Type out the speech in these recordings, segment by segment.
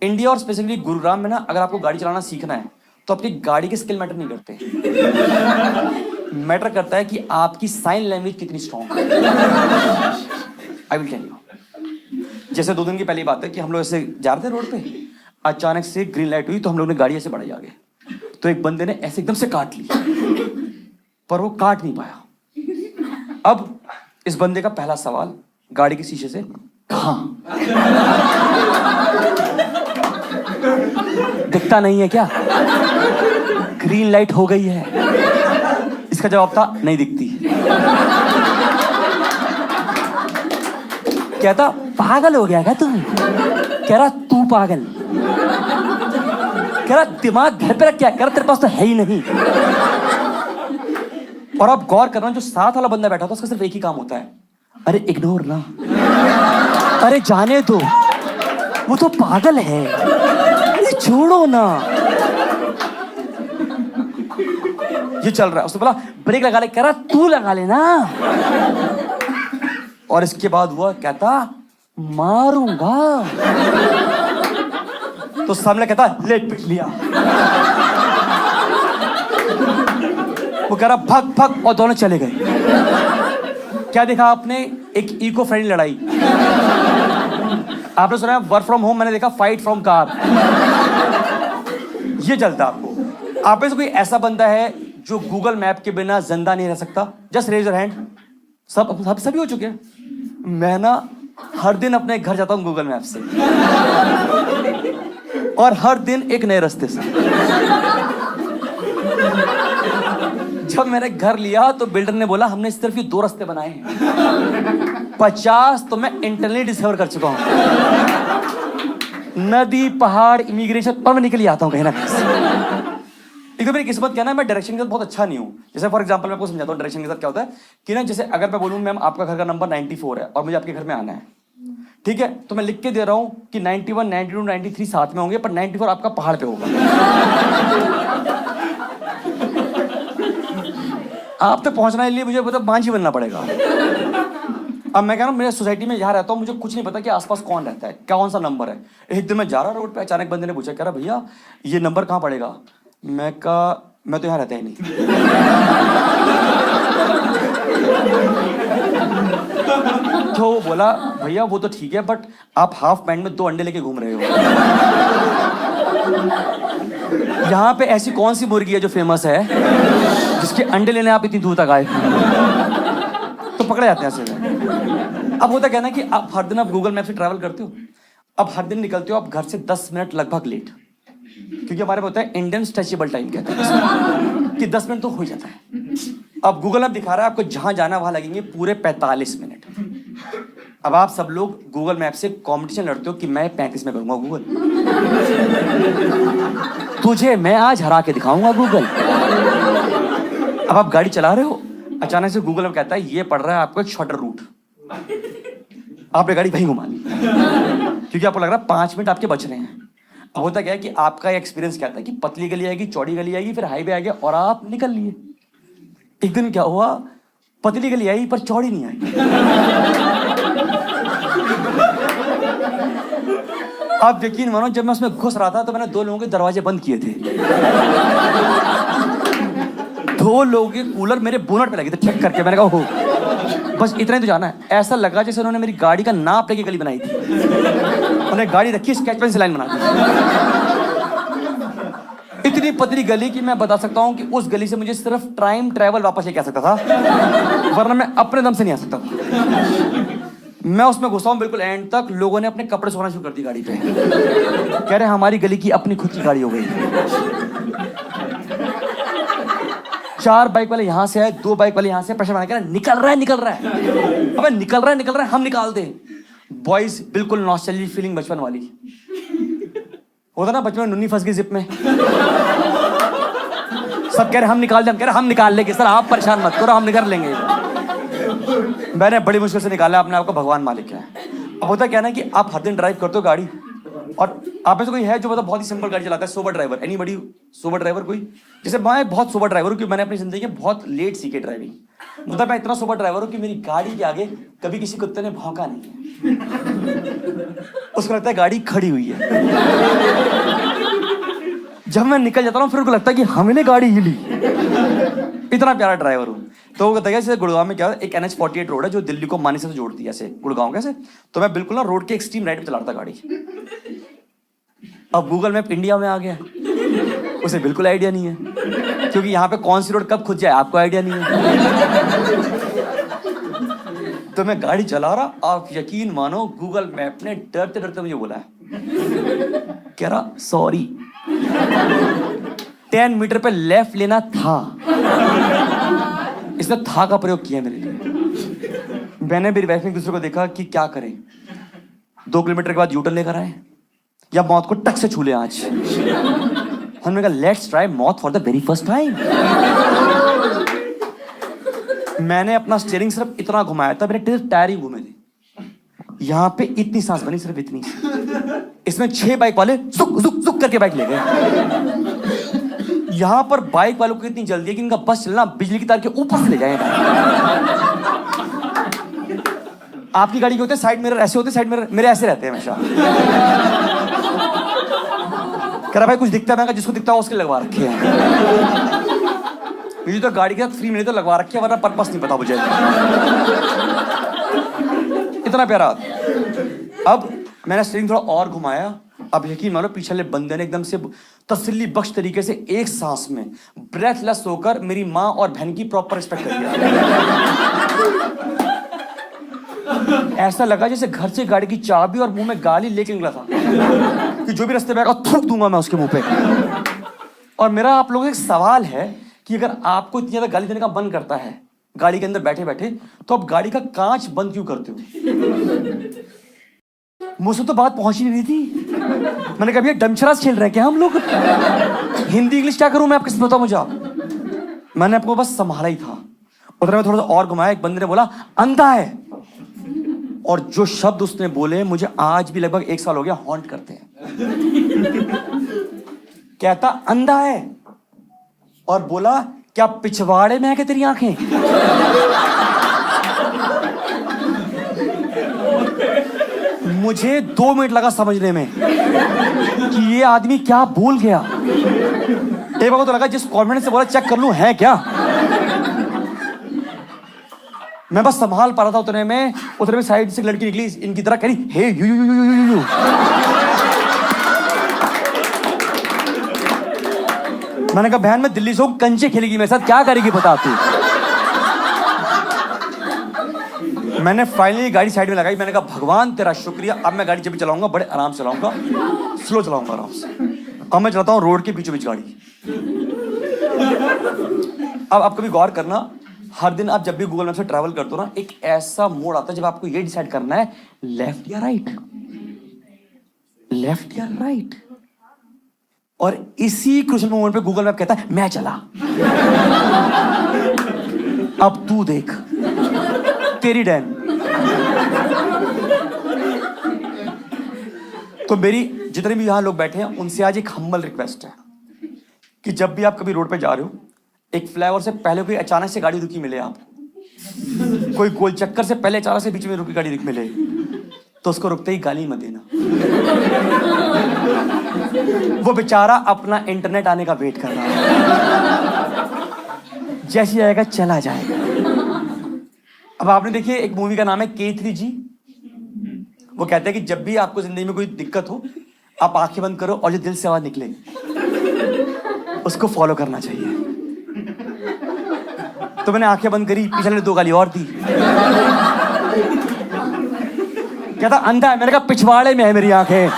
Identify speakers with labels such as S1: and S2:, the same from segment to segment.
S1: India और specifically Gurugram में ना, अगर आपको गाड़ी चलाना सीखना है तो आपकी गाड़ी के स्किल मैटर नहीं करते। मैटर करता है कि आपकी साइन लैंग्वेज कितनी स्ट्रांग है। I will tell you. जैसे 2 दिन की पहली बात है कि हम लोग ऐसे जा रहे थे रोड पे, अचानक से ग्रीन लाइट हुई तो हम लोग ने गाड़ी ऐसे बढ़ाई आगे, तो एक बंदे ने ऐसे एकदम से काट ली, पर वो काट नहीं पाया। अब इस बंदे का पहला सवाल गाड़ी के शीशे से, कहाँ? दिखता नहीं है क्या? ग्रीन लाइट हो गई है। इसका जवाब था नहीं दिखती। कहता पागल हो गया क्या तुम? कह रहा तू पागल। कह रहा दिमाग घर पे रख क्या? कह रहा तेरे पास तो है ही नहीं। और आप गौर करना, जो साथ वाला बंदा बैठा था उसका सिर्फ एक ही काम होता है, अरे इग्नोर ना, अरे जाने दो, वो तो पागल है, ये छोड़ो ना। ये चल रहा है। उसने बोला ब्रेक लगा ले। कह रहा तू लगा लेना। और इसके बाद हुआ, कहता मारूंगा। तो सामने कहता ले पिट लिया। वो कह रहा भग भग, और दोनों चले गए। क्या देखा आपने? एक इको फ्रेंडली लड़ाई। आपने सुना वर्क फ्रॉम होम, मैंने देखा फाइट फ्रॉम कार। ये चलता आपको। आप में से कोई ऐसा बंदा है जो गूगल मैप के बिना जिंदा नहीं रह सकता? Just raise your hand. सभी हो चुके हैं। मैं ना हर दिन अपने घर जाता हूं गूगल मैप से, और हर दिन एक नए रास्ते से। जब मैंने घर लिया तो बिल्डर ने बोला हमने सिर्फ ये 2 रास्ते बनाए हैं, 50 तो मैं इंटरनली डिस्कवर कर चुका हूं। नदी, पहाड़, इमिग्रेशन पर मैं निकल आता हूं कहीं ना कहीं। एक तो मेरी किस्मत क्या ना, मैं डायरेक्शन के साथ बहुत अच्छा नहीं हूँ। जैसे फॉर एग्जांपल मैं आपको समझाता हूँ डायरेक्शन के साथ क्या होता है कि ना, जैसे अगर मैं बोलूँ मैम आपका घर का नंबर 94 है और मुझे आपके घर में आना है, ठीक है, तो मैं लिख के दे रहा हूँ कि 91, 92, 93 साथ में होंगे, पर 94 आपका पहाड़ पे होगा। आप तक पहुंचने के लिए मुझे मतलब मांझी बनना पड़ेगा। अब मैं कह रहा हूँ मेरे सोसाइटी में यहाँ रहता हूँ, मुझे कुछ नहीं पता कि आसपास कौन रहता है, कौन सा नंबर है। एक दिन मैं जा रहा रोड पे, अचानक बंदे ने पूछा, कह रहा भैया ये नंबर कहाँ पड़ेगा? मैं तो यहाँ रहता ही नहीं। तो वो बोला भैया वो तो ठीक है, बट आप हाफ पैंट में 2 अंडे लेके घूम रहे हो। यहाँ पे ऐसी कौन सी मुर्गी है जो फेमस है जिसके अंडे लेने आप इतनी दूर तक आए? तो पकड़े जाते हैं ऐसे। अब होता क्या ना कि आप हर दिन गूगल मैप से ट्रैवल करते हो, अब हर दिन निकलते हो आप घर से 10 मिनट लगभग लेट, क्योंकि हमारे में होता है इंडियन स्ट्रेचेबल टाइम कहते हैं कि 10 मिनट तो हो जाता है। अब गूगल मैप दिखा रहा है आपको जहां जाना वहां लगेंगे पूरे 45 मिनट। अब आप सब लोग गूगल मैप से कंपटीशन लड़ते हो कि मैं 35 में करूंगा गूगल, तुझे मैं आज हरा के दिखाऊंगा गूगल। अब आप गाड़ी चला रहे हो, अचानक से गूगल मैप कहता है ये पड़ रहा है आपको एक शॉर्टर रूट, आपने गाड़ी वहीं घुमा ली क्योंकि आपको लग रहा है 5 मिनट आपके बच रहे हैं। अब होता क्या है कि आपका एक्सपीरियंस क्या था कि पतली गली आएगी, चौड़ी गली आएगी, फिर हाईवे आ गया और आप निकल लिए। एक दिन क्या हुआ, पतली गली आई पर चौड़ी नहीं आई। आप यकीन मानो जब मैं उसमें घुस रहा था तो मैंने 2 लोगों के दरवाजे बंद किए थे। 2 लोगों के कूलर मेरे बोनट पे लगे थे चेक करके। मैंने कहा हो बस इतना ही तो जाना है। ऐसा लगा जैसे उन्होंने मेरी गाड़ी का नाप लेके गली बनाई थी। उन्होंने गाड़ी रखी, स्केच पेन से लाइन बना दी। इतनी पतली गली कि मैं बता सकता हूं कि उस गली से मुझे सिर्फ टाइम ट्रैवल वापस लेके आ सकता था, वरना मैं अपने दम से नहीं आ सकता। मैं उसमें घुसा हूं बिल्कुल एंड तक, लोगों ने अपने कपड़े सोना शुरू कर दी गाड़ी पे। कह रहे हमारी गली की अपनी खुद की गाड़ी हो गई। 4 बाइक वाले यहां से आए, 2 बाइक वाले यहां से, प्रेशर बना के निकल रहा है निकल रहा है। अबे निकल रहा है हम निकाल दे। बॉयज बिल्कुल नॉस्टैल्जिक फीलिंग बचपन वाली होता ना, बचपन में नुन्नी फंस गई जिप में, सब कह रहे हम निकाल दे, हम कह रहे हम निकाल लेंगे सर, आप परेशान मत करो हम निकाल लेंगे। मैंने बड़ी मुश्किल से निकाला, अपने आप को भगवान मालिक है। अब होता क्या ना कि आप हर दिन ड्राइव करते हो गाड़ी, और आप में से कोई है जो मतलब बहुत ही सिंपल गाड़ी चलाता है, sober driver? Anybody sober driver कोई? जैसे मैं बहुत सोबर ड्राइवर हूँ क्योंकि मैंने अपनी जिंदगी में बहुत लेट सीखी ड्राइविंग। मतलब मैं इतना सुपर ड्राइवर हूँ कि मेरी गाड़ी के आगे कभी किसी कुत्ते ने भौंका नहीं है। उसको लगता है गाड़ी खड़ी हुई है। जब मैं निकल जाता हूँ फिर उनको लगता है कि हमने गाड़ी हिली। इतना प्यारा ड्राइवर हूँ। तो वो कहता है जैसे गुड़गांव में क्या है, एक NH-48 रोड है जो दिल्ली को मानेसर से जोड़ती है, ऐसे गुड़गांव कैसे, तो मैं बिल्कुल ना रोड के एक्सट्रीम राइट पे चला रहा था गाड़ी। अब गूगल मैप इंडिया में आ गया, उसे बिल्कुल आइडिया नहीं है, क्योंकि यहाँ पे कौन सी रोड कब खुद जाए आपको आइडिया नहीं है। तो मैं गाड़ी चला रहा, आप यकीन मानो गूगल मैप ने डरते डरते मुझे बोला है, कह रहा सॉरी 10 मीटर पे लेफ्ट लेना था। इसने था का प्रयोग किया मेरे लिए। मैंने मेरी वाइफ ने एक दूसरे को देखा कि क्या करें, 2 किलोमीटर के बाद यूटर्न लेकर आए या मौत को टक से छू ले। आज हमने कहा लेट्स ट्राई मौत for the very first time. मैंने अपना स्टीयरिंग सिर्फ इतना घुमाया था, मेरे टायर ही घूमे थे। यहां पे इतनी सांस बनी, सिर्फ इतनी। इसमें 6 बाइक वाले जुक जुक जुक करके बाइक ले गए। यहां पर बाइक वालों को इतनी जल्दी है कि इनका बस चलना बिजली की तार के ऊपर से ले जाएगा। आपकी गाड़ी के होते साइड मिरर ऐसे होते, साइड मिरर मेरे ऐसे रहते हैं हमेशा। कह रहा भाई कुछ दिखता है, मैं जिसको दिखता है उसके लगवा रखे हैं। मुझे तो गाड़ी के साथ फ्री मिले तो लगवा रखे, वरना पर्पस नहीं पता मुझे। इतना प्यारा। अब मैंने स्टीयरिंग थोड़ा और घुमाया, अब यकीन मानो पीछे वाले बंदे ने एकदम से तसल्ली बख्श तरीके से एक सांस में ब्रेथलेस होकर मेरी माँ और बहन की प्रॉपर रिस्पेक्ट कर दिया। ऐसा लगा जैसे घर से गाड़ी की चाबी और मुंह में गाली लेके निकला था कि जो भी रास्ते में आएगा थूक दूंगा मैं उसके मुंह पे। और मेरा आप लोगों से एक सवाल है कि अगर आपको इतनी ज्यादा गाली देने का मन करता है गाड़ी के अंदर बैठे बैठे, तो आप गाड़ी का कांच बंद क्यों करते हो? मुझसे तो बात पहुंच ही नहीं रही थी। मैंने कहा भैया डमशराज खेल रहे हैं क्या हम लोग? हिंदी इंग्लिश क्या करूं मैं, आपके बताओ मुझे आप। मैंने आपको बस संभाला ही था। उधर में थोड़ा सा और घुमाया, एक बंदे ने बोला अंधा है, और जो शब्द उसने बोले मुझे आज भी लगभग 1 साल हो गया हॉन्ट करते हैं। कहता अंधा है और बोला क्या पिछवाड़े में है क्या तेरी आंखें? मुझे 2 मिनट लगा समझने में कि ये आदमी क्या बोल गया। एक बार तो लगा जिस कॉन्फिडेंस से बोला चेक कर लूं है क्या। मैं बस संभाल पा रहा था। उतने में साइड से लड़की निकली इनकी तरह, करी hey you you you you you. मैंने कहा बहन मैं दिल्ली से हूं, कंचे खेलेगी मेरे साथ, क्या करेगी बता तू। मैंने फाइनली गाड़ी साइड में लगाई। मैंने कहा भगवान तेरा शुक्रिया, अब मैं गाड़ी जब भी चलाऊंगा बड़े आराम से चलाऊंगा, स्लो चलाऊंगा आराम से। अब मैं चलाता हूं रोड के बीचों बीच गाड़ी। अब आप कभी गौर करना, हर दिन आप जब भी गूगल मैप से ट्रैवल करते हो ना, एक ऐसा मोड आता है जब आपको ये डिसाइड करना है लेफ्ट या राइट, लेफ्ट या राइट। और इसी क्रूशियल मोमेंट पे गूगल मैप कहता है मैं चला, अब तू देख तेरी डैन। तो मेरी जितने भी यहां लोग बैठे हैं उनसे आज एक हम्बल रिक्वेस्ट है कि जब भी आप कभी रोड पे जा रहे हो, एक फ्लाईओवर से पहले कोई अचानक से गाड़ी रुकी मिले आपको, कोई गोल चक्कर से पहले अचानक से बीच में रुकी गाड़ी मिले, तो उसको रुकते ही गाली मत देना। वो बेचारा अपना इंटरनेट आने का वेट कर रहा है, जैसे आएगा चला जाएगा। अब आपने देखिए एक मूवी का नाम है K3G। वो कहते हैं कि जब भी आपको जिंदगी में कोई दिक्कत हो, आप आंखें बंद करो और जो दिल से आवाज निकले उसको फॉलो करना चाहिए। तो मैंने आंखें बंद करी, पीछे ने 2 गाली और दी। कहता अंधा है, मैंने कहा पिछवाड़े में है मेरी आंखें।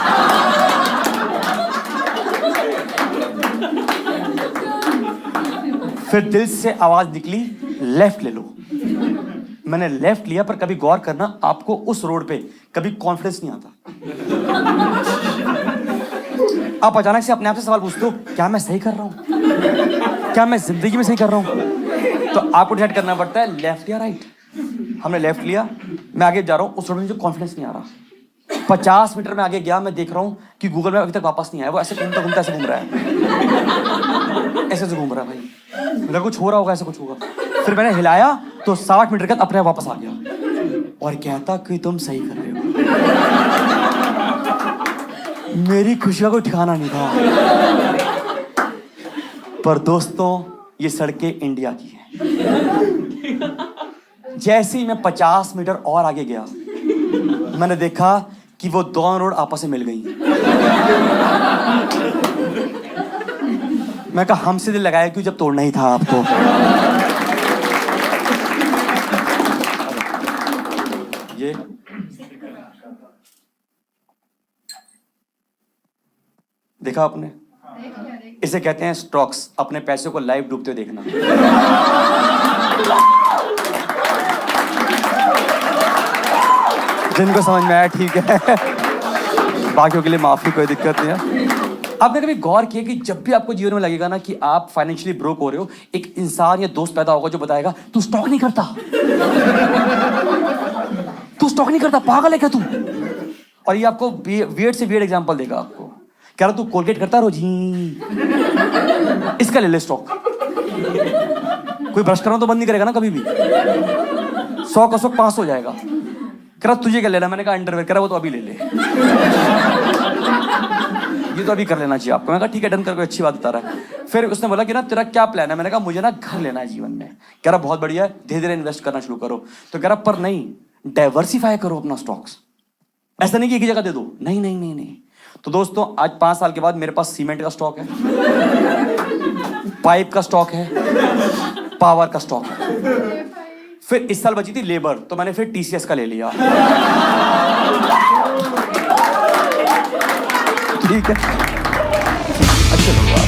S1: फिर दिल से आवाज निकली लेफ्ट ले लो। मैंने लेफ्ट लिया, पर कभी गौर करना आपको उस रोड पे कभी कॉन्फिडेंस नहीं आता। आप अचानक से अपने आप से सवाल पूछते हो क्या मैं सही कर रहा हूं, क्या मैं जिंदगी में सही कर रहा हूं। तो आपको डिसाइड करना पड़ता है लेफ्ट या राइट। हमने लेफ्ट लिया, मैं आगे जा रहा हूं, उस रोड में मुझे कॉन्फिडेंस नहीं आ रहा। 50 मीटर में आगे गया, मैं देख रहा हूं कि गूगल मैप अभी तक वापस नहीं आया। वो ऐसे घूमता घूमता ऐसे घूम रहा है, ऐसे घूम रहा है भाई, मेरा कुछ हो रहा होगा, ऐसा कुछ होगा। फिर मैंने हिलाया तो 60 मीटर के बाद अपने आप वापस आ गया और कहता कि तुम सही कर रहे हो। मेरी खुशी का कोई ठिकाना नहीं था। पर दोस्तों, ये सड़कें इंडिया की हैं। जैसे ही मैं 50 मीटर और आगे गया, मैंने देखा कि वो दोनों रोड आपस में मिल गई। मैं कहा हमसे दिल लगाया क्यों जब तोड़ना ही था आपको। ये देखा आपने? इसे कहते हैं स्टॉक्स, अपने पैसे को लाइव डूबते हुए देखना। जिनको समझ में आया ठीक है, बाकियों के लिए माफी, कोई दिक्कत नहीं है। आपने कभी गौर किया कि जब भी आपको जीवन में लगेगा ना कि आप फाइनेंशियली ब्रोक हो रहे हो, एक इंसान या दोस्त पैदा होगा जो बताएगा तू स्टॉक नहीं करता, तू स्टॉक नहीं करता, पागल है क्या तू? और ये आपको वियर्ड से वियर्ड एग्जांपल देगा आपको। कह रहा तू कोलगेट करता रोज ही, इसका ले ले स्टॉक। कोई ब्रश करना तो बंद नहीं करेगा ना कभी भी। 100 का 100 500 हो जाएगा। कह रहा तुझे क्या लेना? मैंने कहा अंडरवेयर। कह रहा वो तो अभी ले ले, ये तो अभी कर लेना चाहिए आपको। मैंने कहा ठीक है, डन कर, कोई अच्छी बात बता रहा है। फिर उसने बोला कि ना तेरा क्या प्लान है? मैंने कहा मुझे ना घर लेना है जीवन में। कह रहा बहुत बढ़िया है, धीरे धीरे इन्वेस्ट करना शुरू करो। तो कह रहा पर नहीं, डाइवर्सिफाई करो अपना स्टॉक्स, ऐसा नहीं कि एक ही जगह दे दो। नहीं नहीं नहीं नहीं। तो दोस्तों, आज 5 साल के बाद मेरे पास सीमेंट का स्टॉक है, पाइप का स्टॉक है, पावर का स्टॉक है। फिर इस साल बची थी लेबर, तो मैंने फिर टीसीएस का ले लिया। ठीक है, अच्छे लोग।